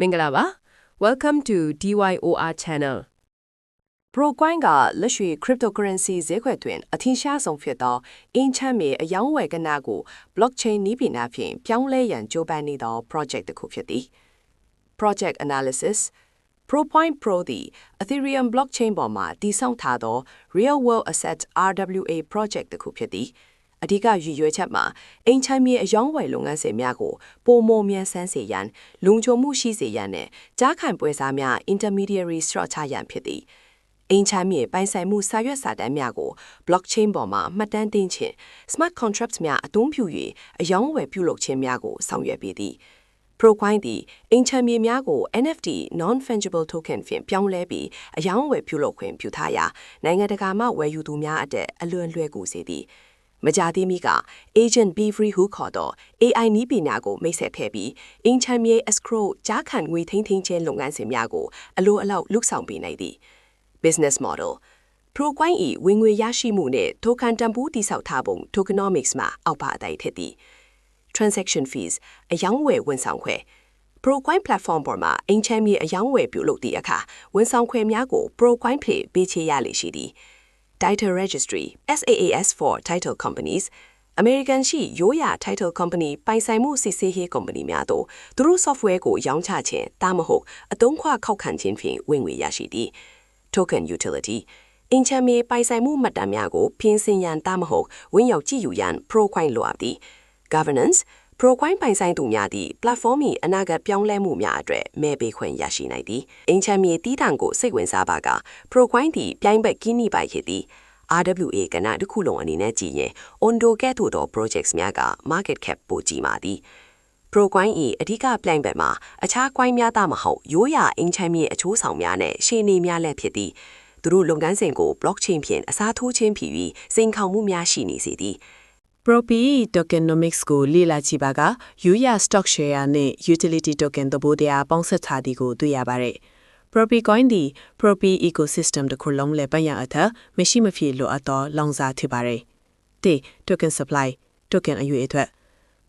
မင်္ဂလာပါ Welcome to DYOR channel Procoin ကလက်ရှိ cryptocurrency ဈေးကွက်တွင်အထင်ရှားဆုံးဖြစ်သောအင်ချမ်းမြေအယောင်းဝယ်ကဏ္ဍကို blockchain နည်းပညာဖြင့်ပြောင်းလဲရန်ကြိုးပမ်းနေသော project တစ်ခုဖြစ်သည် Project Analysis Procoin Pro သည် Ethereum blockchain ပေါ်မှာတည်ဆောက်ထားသော Real World Asset RWA project တစ်ခုဖြစ်သည်အဓိကရည်ရွယ်ချက်မှာအင်ချမ်းမြေအယောင်းဝယ်လုပ်ငန်းစဉ်များကိုပိုမိုမြန်ဆန်းစေရန်လုံခြုံမှုရှိစေရန်နှင့်ကြားခံပွဲစားများ intermediary structure ရန်ဖြစ်သည်အင်ချမ်းမြေပိုင်ဆိုင်မှုစာရွက်စာတမ်းများကို blockchain ပေါ်မှာမှတ်တမ်းတင်ခြင်း smart contracts များအသုံးပြု၍အယောင်းဝယ်ပြုလုပ်ခြင်းများကိုဆောင်ရွက်ပေးသည် Procoin သည်အင်ချမ်းမြေများကို NFT non-fungible token ဖြင့်ပြောင်းလဲပြီးအယောင်းဝယ်ပြုလုပ်ခွင့်ပြုထားရာနိုင်ငံတကာမှဝယ်ယူသူများအတွက်အလွန်လွယ်ကူစေသည်မကြာသေးမီက Agent Be Free ဟုခေါ်သော AI နည်းပညာကိုမိတ်ဆက်ခဲ့ပြီးအင်ချမ်းမြေ escrow ကြားခံငွေထိန်းသိမ်းခြင်းလုပ်ငန်းစဉ်များကိုအလိုအလောက်လုပ်ဆောင်ပေးနိုင်သည် Business Model Procoin ၏ဝင်ငွေရရှိမှုနှင့် token တန်ဖိုးတည်ဆောက်ထားပုံ tokenomics မှာအောက်ပါအတိုင်းဖြစ်သည် Transaction fees အယောင်းဝယ်ဝန်ဆောင်ခွဲ Procoin platform ပေါ်မှာအင်ချမ်းမြေအယောင်းဝယ်ပြုလုပ်သည့်အခါဝန်ဆောင်ခွဲများကို Procoin ဖြင့်ပေးချေရလေရှိသည်Title Registry SAAS for Title Companies American ရှိရိုးရာ Title Company ပိုင်ဆိုင်မှုစစ်ဆေးရေး company များတို့သူတို့ software ကိုရောင်းချခြင်းဒါမှမဟုတ်အသုံးခွခောက်ခံခြင်းဖြင့်ဝင်ငွေရရှိသည် Token Utility အင်ချမ်းမြေပိုင်ဆိုင်မှုမှတ်တမ်းများကိုပြင်ဆင်ရန်ဒါမှမဟုတ်ဝင်ရောက်ကြည့်ယူရန် Procoin လိုအပ်သည် Governance Procoin ပိုင်ဆိုင်သူများသည့် platform ၏အနာဂတ်ပြောင်းလဲမှုများအတွက်မဲပေးခွင့်ရရှိနိုင်သည်အင်ချမ်းမြေတီးတန့်ကိုစိတ်ဝင်စားပါက Procoin သည်ပြိုင်ဘက်ကင်းနိပိုင်ဖြစ်သည်RWA ကဏ္ဍတစ်ခုလုံးအနေနဲ့ကြည့်ရင် Ondo ကဲ့သို့သော projects များက market cap ပိုကြီးမာသည် Procoin ၏အဓိကပြိုင်ဘက်မှာအခြား coin များသာမဟုတ်ရိုးရာအင်ချမ်းမြေအချိုးဆောင်များနဲ့ရှေ့နေများလည်းဖြစ်သည်သူတို့လုပ်ငန်းစဉ်ကို blockchain ဖြင့်အစားထိုးခြင်းဖြစ်ပြီးစိန်ခေါ်မှုများရှိနေစေသည်Propi tokenomics ကိုလေ့လာကြည့်ပါကယူရ stock share နဲ့ utility token သဘောတရားပေါင်းစပ်ထားသည်ကိုတွေ့ရပါတယ်Propi coin သည် Propi ecosystem တစ်ခုလုံးလည်းပတ်ရအထမရှိမဖြစ်လိုအပ်သောလောင်စာဖြစ်ပါတယ်။တစ် token supply token အရွေအထွက်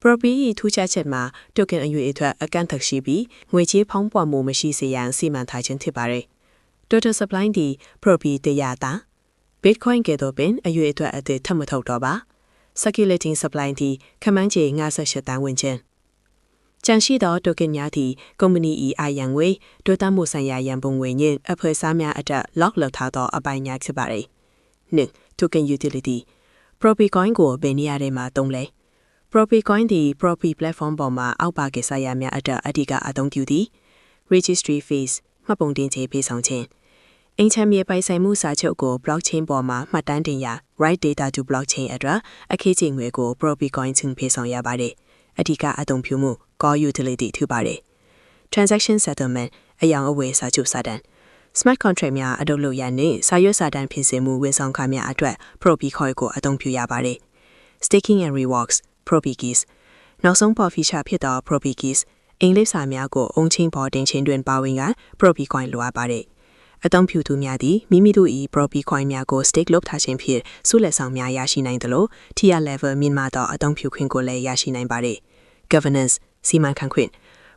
Propi ၏ထူးခြားချက်မှာ token အရွေအထွက်အကန့်အသတ်ရှိပြီးငွေကြေးဖောင်းပွမှုမရှိစေရန်စီမံထားခြင်းဖြစ်ပါတယ်။ Total supply သည် Propi တရားသာ Bitcoin ကဲ့သို့ပင်အရွေအထွက်အသစ်ထပ်မထုတ်တော့ပါ Circulating supply သည်ခန့်မှန်းခြေ58တန်းဝန်းကျင်ကျန်ရှိသော token များသည့် ကုမ္ပဏီ၏အာရန်ငွေတိုးတက်မှုဆိုင်ရာရန်ပုံငွေနှင့်အဖွဲ့အစည်းများအတွက် lock လုပ်ထားသောအပိုင်းများဖြစ်ပါသည်။ 2. Token Utility Propi coin ကိုဘယ်နေရာတွေမှာသုံးလဲ Propi coin သည် Propi platform ပေါ်မှာအောက်ပါကိစ္စရပ်များအတွက်အဓိကအသုံးပြုသည် Registry fees မှတ်ပုံတင်ကြေးပေးဆောင်ခြင်းအင်ချမ်းမြေပိုင်ဆိုင်မှုစာချုပ်ကို blockchain ပေါ်မှာမှတ်တမ်းတင်ရာ right data to blockchain အတွက်အခကြေးငွေကို Propi coin ချင်းပေးဆောင်ရပါတယ်။အဓိကအသုံးပြုမှုCore utility ထူပါတယ် Transaction settlement အယောင်အဝယ်စာချုပ်စာတမ်း Smart contract များအလုပ်လုပ်ရနှင့်စာရွက်စာတမ်းပြင်ဆင်မှုဝန်ဆောင်ခများအတွက် Propi coin ကိုအသုံးပြုရပါတယ် Staking and rewards Propi keys နောက်ဆုံးပေါ် feature ဖြစ်သော Propi keys အင်္ဂလိပ်စာများကိုအုံချင်းပေါ်တင်ခြင်းတွင်ပါဝင်က Propi coin လိုအပ်ပါတယ်အသုံးပြုသူများသည်မိမိတို့၏ Propi coin များကို stake လုပ်ထားခြင်းဖြင့်စုလက်ဆောင်များရရှိနိုင်သလို tier level မြင့်မားသောအသုံးပြုခွင့်ကိုလည်းရရှိနိုင်ပါတယ် Governanceစီမံခန့်ခွင့်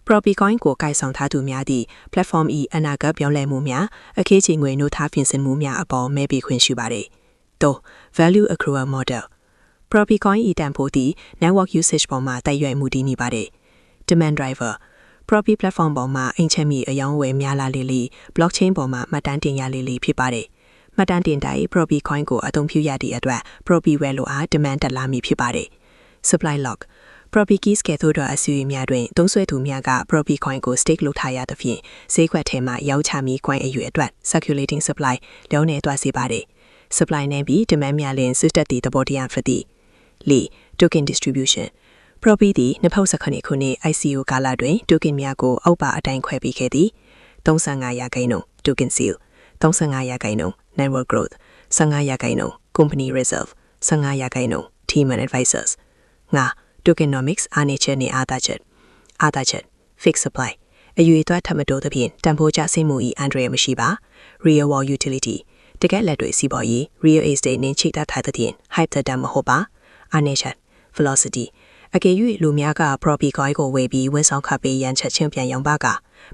Propi coin ကိုကိုင်ဆောင်ထားသူများသည့် platform ၏အနာဂတ်ပြောင်းလဲမှုများအခကြေးငွေနှုတ်ထားပြင်ဆင်မှုများအပေါ်မဲပေးခွင့်ရှိပါသည်။သို့ value accrual model Propi coin ၏တန်ဖိုးသည် network usage ပေါ်မှာတိုက်ရိုက်မှုတည်နေပါသည် Demand driver Propi platform ပေါ်မှာအင်ချမ်းမြေအယောင်းဝယ်များလာလေ blockchain ပေါ်မှာမှတ်တမ်းတင်ရလေဖြစ်ပါသည်။မှတ်တမ်းတင်တိုင်း Propi coin ကိုအသုံးပြုရသည့်အတွက် Propi ဝယ်လိုအား demand တက်လာမည်ဖြစ်ပါသည် Supply lock Propi keys ကဲ့သို့သောအစီအစဉ်များတွင်သုံးစွဲသူများက Propi coin ကို stake လုပ်ထားရသဖြင့်ဈေးကွက်ထဲမှရောင်းချမည့် coin အရွယ်အတွက် circulating supply လျောင်းနေသွားစေပါသည် supply နဲ့ပြီး demand များလင်စွတ်တက်သည့်သဘောတရားဖြစ်သည် 4. Token distribution Propi သည်2019ခုနှစ် ICO ကာလတွင် token များကိုအောက်ပါအတိုင်းခွဲပေးခဲ့သည် 35% token sale 35% network growth 15% company reserve 15% team and advisors 5. Tokenomics အားနည်းချက်နှင့်အားသာချက် fixed supply အရွေအသွက်ထပ်မတိုးသဖြင့်တန်ဖိုးကျဆင်းမှု၏အန္တရာယ်မရှိပါ real world utility တကယ့်လက်တွေ့စီးပွားရေး real estate နှင့်ချိတ်သက်ထားသဖြင့် hype တတ်မဟုတ်ပါအားနည်းချက် velocity အကယ်၍လူများက property coin ကိုဝယ်ပြီးဝန်ဆောင်ခပေးရန်ချက်ချင်းပြန်ရောင်းပါက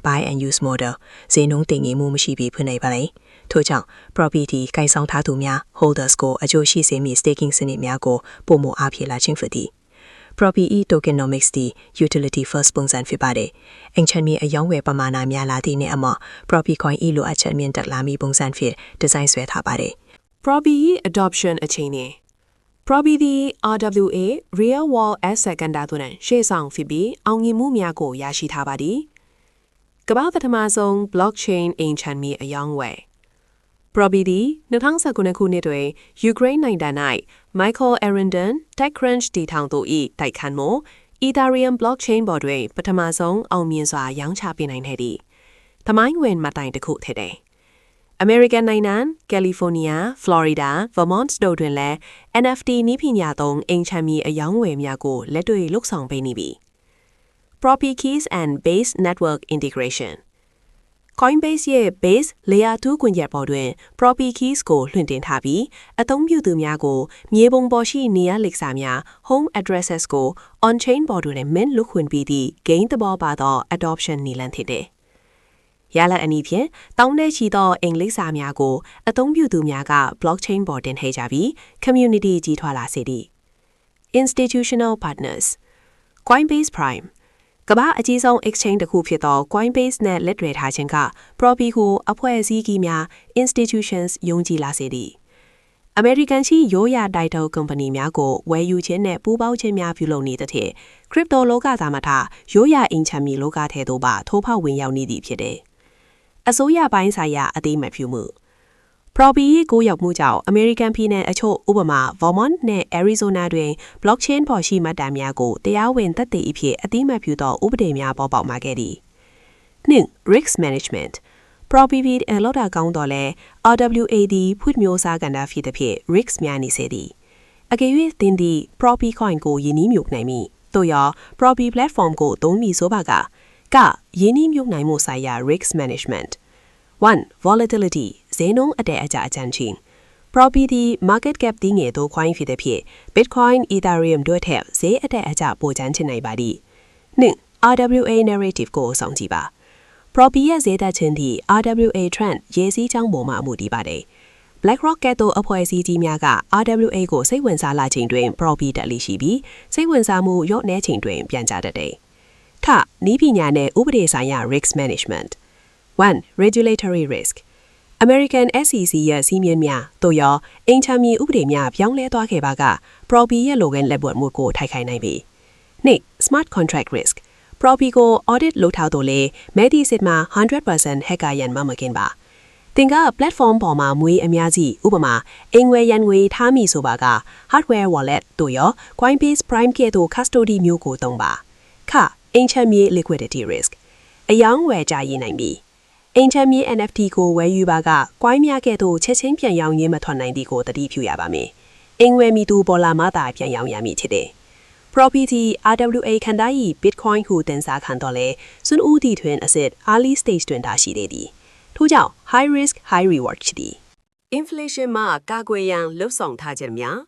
buy and use model ဈေးနှုန်းတင်ငင်မှုမရှိပြီးဖွင့်နိုင်ပါလေထို့ကြောင့် property ကိုင်ဆောင်ထားသူများ holders ကိုအကျိုးရှိစေမည့် staking စနစ်များကိုပုံမအားဖြည့်လာခြင်းဖြစ်သည် property tokenomics သည် utility first ပုံစံဖြစ်ပါတယ်အင်ချန်မီအယောင်းဝယ်ပမာဏများလာသည့်နှင့်အမှ property coin ဤလိုအပ်ချက်မြင့်တက်လာမည့်ပုံစံဖြင့်ဒီဇိုင်းဆွဲထားပါတယ် Property adoption အခြေအနေ Property RWA Real World Asset ကဏ္ဍတွင်ရှေ့ဆောင်ဖြစ်ပြီးအောင်မြင်မှုများကိုရရှိထားပါသည်ကမ္ဘာပထမဆုံး blockchain အင်ချန်မီအယောင်းဝယ် Property 2019ခုနှစ်တွင် Ukraine နိုင်ငံ၌ Michael Arendon TechCrunch တည်ထောင်သူ၏တိုက်ခန်းမှု Ethereum blockchain ပေါ်တွင်ပထမဆုံးအောင်မြင်စွာရောင်းချပေးနိုင်ခဲ့သည်။သမိုင်းဝင်မှတ်တိုင်တစ်ခုဖြစ်တယ်။ American နိုင်ငံ California, Florida, Vermont တို့တွင်လည်း NFT နည်းပညာသုံးအင်ချန်မီအယောင်းဝယ်များကိုလက်တွေ့လုပ်ဆောင်ပေးနေပြီ။ Property Keys and Base Network Integration Coinbase ရဲ့ Base Layer 2 ကွန်ရက်ပေါ်တွင် Property Keys ကိုလွှင့်တင်ထားပြီးအသုံးပြုသူများကိုမြေပုံပေါ်ရှိနေရာလိပ်စာများ Home Addresses ကို On-chain ပေါ်တွင်မင်းလွှတ်ခွင့်ပေးသည့် Gain သဘောပါသော Adoption နည်းလမ်းဖြစ်တယ်။ရလဒ်အနည်းဖြင့်တောင်းတချီသောအင်္ဂလိပ်စာများကိုအသုံးပြုသူများက Blockchain ပေါ်တင်ထည့်ကြပြီး Community ကြီးထွားလာစေသည် Institutional Partners Coinbase Primeကမ္ဘာအကြီးဆုံး exchange တစ်ခုဖြစ်သော Coinbase နဲ့လက်တွဲထားခြင်းက Property ကိုအဖွဲ့အစည်းကြီးများ institutions ယုံကြည်လာစေသည် American ရှိရိုးရာ title company များကိုဝယ်ယူခြင်းနဲ့ပူးပေါင်းခြင်းများပြုလုပ်နေသဖြင့် crypto လောကသာမထရိုးရာအင်ချန်မီလောကထဲသို့ပါထိုးဖောက်ဝင်ရောက်နေသည်ဖြစ်တယ်အစိုးရပိုင်းဆိုင်ရာအသေးမှတ်ပြုမှု Property ကိုရောက်မှုကြောင့် American ပြည်နယ်အချို့ဥပမာ Vermont နဲ့ Arizona တွင် blockchain ပေါ်ရှိမှတ်တမ်းများကိုတရားဝင်သက်သေအဖြစ်အသေးမှတ်ပြုသောဥပဒေများပေါ်ပေါက်လာခဲ့သည်။ 2. Risk Management Property အလောတာကောင်းတော်လဲ RWA သည်ဖွံ့မျိုးစားကဏ္ဍဖြစ်သဖြင့် risk များနေစေသည်။အကယ်၍သင်သည် Property coin ကိုယင်းနှီးမြုပ်နိုင်မည်။သို့ရာ Property platform ကိုသုံးမည်ဆိုပါကယင်းနှီးမြုပ်နိုင်မှုဆိုင်ရာ risk management 1. Volatility ဈေးနှုန်းအတက်အကျအကျဉ်းချင်း Property market cap တည်ငယ်သော coin ဖြစ်တဲ့ဖြင့် Bitcoin, Ethereum တို့ထက်ဈေးအတက်အကျပိုကျန်းချင်နိုင်ပါသည်။ 2. RWA narrative ကိုစောင့်ကြည့်ပါ Property ရဲ့ဈေးတက်ခြင်းသည့် RWA trend ရေးစည်းကြောင်းပေါ်မှာမူတည်ပါတယ်။ BlackRock ကဲ့သို့အဖွဲ့အစည်းကြီးများက RWA ကိုစိတ်ဝင်စားလာချိန်တွင် Property တက်လိရှိပြီးစိတ်ဝင်စားမှုလျော့နည်းချိန်တွင်ပြန်ကျတတ်တယ်။ထနည်းပညာနဲ့ဥပဒေဆိုင်ရာ risk management 1. Regulatory risk American SEC ရဲ့စီးမြင်များတို့ရောအင်ချမ်းမီဥပဒေများပြောင်းလဲသွားခဲ့ပါက Property ရဲ့လိုကင်လက်ပွတ်မှုကိုထိုက်ခိုင်းနိုင်ပြီ။ 2. Smart contract risk Property ကို audit လုပ်ထားတော့လေမဲဒီစစ်မှာ 100% hacker ရန်မကင်ပါသင်က platform ပေါ်မှာမွေးအများကြီးဥပမာအင်ငွေရန်ငွေထားမိဆိုပါက hardware wallet တို့ရော Coinbase Prime ကဲ့သို့ custody မျိုးကိုသုံးပါအင်ချမ်းမီ liquidity risk အယောင်းဝယ်ကြရနိုင်ပြီအင်ချမ်းမီ NFT ကိုဝယ်ယူပါက coin များကဲ့သို့ချက်ချင်းပြန်ရောင်းရင်းမထွက်နိုင်သည်ကိုသတိပြုရပါမယ်အင်ငွေမီသူပေါ်လာမှသာပြန်ရောင်းရမည်ဖြစ်တယ်Property RWA ခန္ဓာ၏ Bitcoin ဟုတင်စားခံတော်လဲစွန်းဦးတီထွင်အစစ် early stage တွင်တာရှိသေးသည်ထို့ကြောင့် high risk high reward ရှိသည် Inflation မှာကာကွယ်ရန်လှုပ်ဆောင်ထားခြင်းများ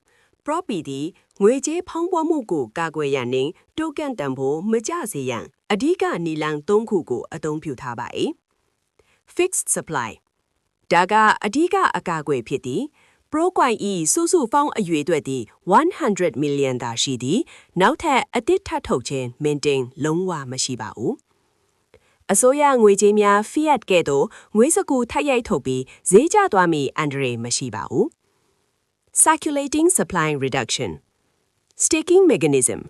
Property ငွေကြေးဖောင်းပွားမှုကိုကာကွယ်ရန်နှင့် token တန်ဖိုးမကျစေရန်အဓိကနီလန်၃ခုကိုအသုံးပြုထားပါ၏ Fixed supply ဒါကအဓိကအကာအကွယ်ဖြစ်သည်Procoin ဤစုစုပေါင်းအရွေအတွက်သည်100 million သာရှိသည်နောက်ထပ်အသစ်ထပ်ထုတ်ခြင်း maintain လုံးဝမရှိပါဘူးအစိုးရငွေကြေးများ fiat ကဲ့သို့ငွေစကူထပ်ရိုက်ထုတ်ပြီးဈေးကျသွားမီအန္တရာယ်မရှိပါဘူး Circulating supply reduction Staking mechanism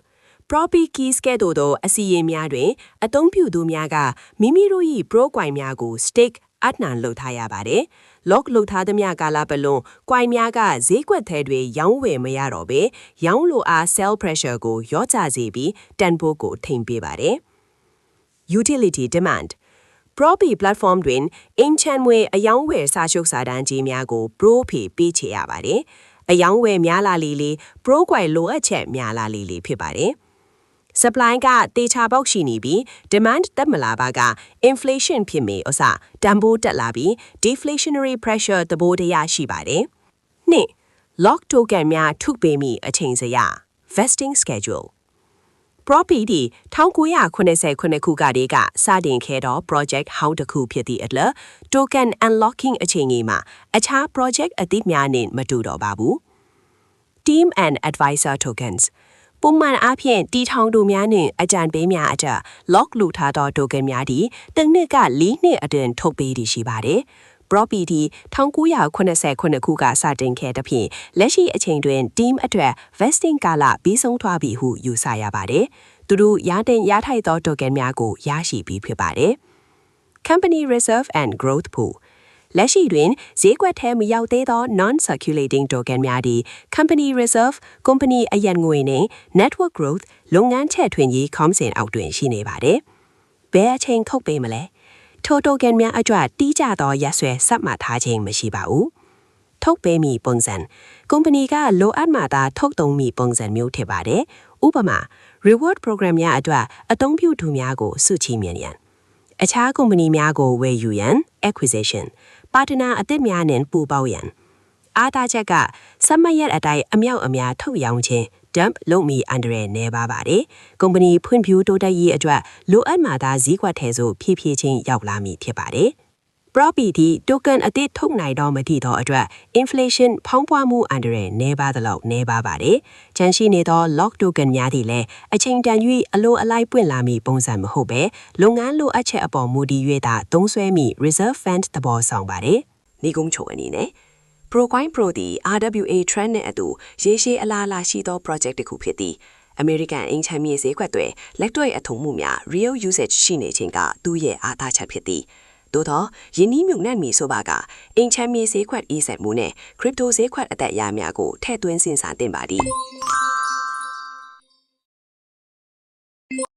Property keys ကဲ့သို့သောအစီရင်များတွင်အသုံးပြုသူများကမိမိတို့၏ Procoin များကို stake အနှံလုပ်ထားရပါတယ်။ lock လုပ်ထားသည်များကာလပတ်လုံး coin များကဈေးကွက်ထဲတွင်ရောင်းဝယ်မရတော့ဘဲရောင်းလိုအား sell pressure ကိုလျော့ကျစေပြီးတန်ဖိုးကိုထိန်းပေးပါတယ်။ Utility demand Property platform တွင် in-chain ငွေအယောင်းဝယ်စာချုပ်စာတမ်းကြီးများကို Pro ဖေပေးချေရပါတယ်။အယောင်းဝယ်များလာလေ Procoin လိုအပ်ချက်များလာလေဖြစ်ပါတယ်။ supply ကတေချာပေါက်ရှိနေပြီး demand တက်မလာပါက inflation ဖြစ်မေအစတန်ဖိုးတက်လာပြီး deflationary pressure သဘောတရားရှိပါတယ်။ 2. Lock token များထုတ်ပေးမိအချိန်စရ vesting schedule Propi ဒီ1989ခုကတည်းကစတင်ခဲ့တော့ project ဟောင်းတစ်ခုဖြစ်သည့်အတွက် token unlocking အချိန်ကြီးမှာအခြား project အသစ်များနဲ့မတူတော့ပါဘူး Team and Advisor Tokens ပုံမှန်အားဖြင့်တီထောင်သူများနဲ့အကြံပေးများအကြ lock လုပ်ထားသော token များဒီတစ်နှစ်က4နှစ်အတွင်းထုတ်ပေးရှိပါတယ်Propi ဒီ1989ခုကစတင်ခဲ့တဲ့ဖြင့်လက်ရှိအချိန်တွင် team အတွက် vesting ကာလပြီးဆုံးသွားပြီဟုယူဆရပါတယ်။သူတို့ရထိုက်သော token များကိုရရှိပြီးဖြစ်ပါတယ်။ Company Reserve and Growth Pool လက်ရှိတွင်ဈေးကွက်ထဲမရောက်သေးသော non-circulating token များသည် Company Reserve, Company အရန်ငွေနှင့် Network Growth လုပ်ငန်းချဲ့ထွင်ရေးခေါင်းစဉ်အောက်တွင်ရှိနေပါတယ်။ဘယ်အချိန်ထုတ်ပေးမလဲ။ထိုတိုကန်များအတွက်တီးကြသောရက်ဆွဲစမှတ်ထားခြင်းမရှိပါဘူး။ထုတ်ပေးမည်ပုံစံကုမ္ပဏီကလိုအပ်မှသာထုတ်သုံးမည်ပုံစံမျိုးဖြစ်ပါတယ်။ဥပမာ reward program များအတွက်အသုံးပြုသူများကိုစုချီးမြှင့်ရန်အခြားကုမ္ပဏီများကိုဝယ်ယူရန် acquisition ပါတနာအသစ်များနဲ့ပူးပေါင်းရန်အားသာချက်ကစမရက်အတိုင်းအမြောက်အများထုတ်ရောင်းခြင်း dump လုပ်မီအန်ဒရယ်နေပါပါတယ်။ကုမ္ပဏီဖွံ့ဖြိုးတိုးတက်ရေးအတွက်လိုအပ်မှသာဈေးကွက်ထဲသို့ဖြည်းဖြည်းချင်းရောက်လာမည်ဖြစ်ပါတယ်။ Propi ဒီ token အသစ်ထုတ်နိုင်တော့မသည့်သောအတွက် inflation ဖောင်းပွားမှုအန်ဒရယ်နေပါသလောက်နေပါပါတယ်။ချန်ရှိနေသော lock token များသည်လည်းအချိန်တန်၍အလိုအလိုက်ပွင့်လာမည်ပုံစံမဟုတ်ပဲလုပ်ငန်းလိုအပ်ချက်အပေါ်မူတည်၍သာသုံးစွဲမည့် reserve fund သဘောဆောင်ပါတယ်။ဒီကုန်းချိုအနေနဲ့Procoin Pro သည် RWA trend နဲ့အတူရေရှည်အလားအလာရှိသော project တစ်ခုဖြစ်သည်။ American အင်ချမ်းမြေဈေးကွက်တွင်လက်တွေ့အထုံမှုများ real usage ရှိနေခြင်းကသူ့ရဲ့အားသာချက်ဖြစ်သည်။သို့သောယင်းနှမြုံနှံ့မီဆိုပါကအင်ချမ်းမြေဈေးကွက်ဤဆက်မှုနဲ့ crypto ဈေးကွက်အသက်အရာများကိုထည့်သွင်းစဉ်းစားသင့်ပါသည်။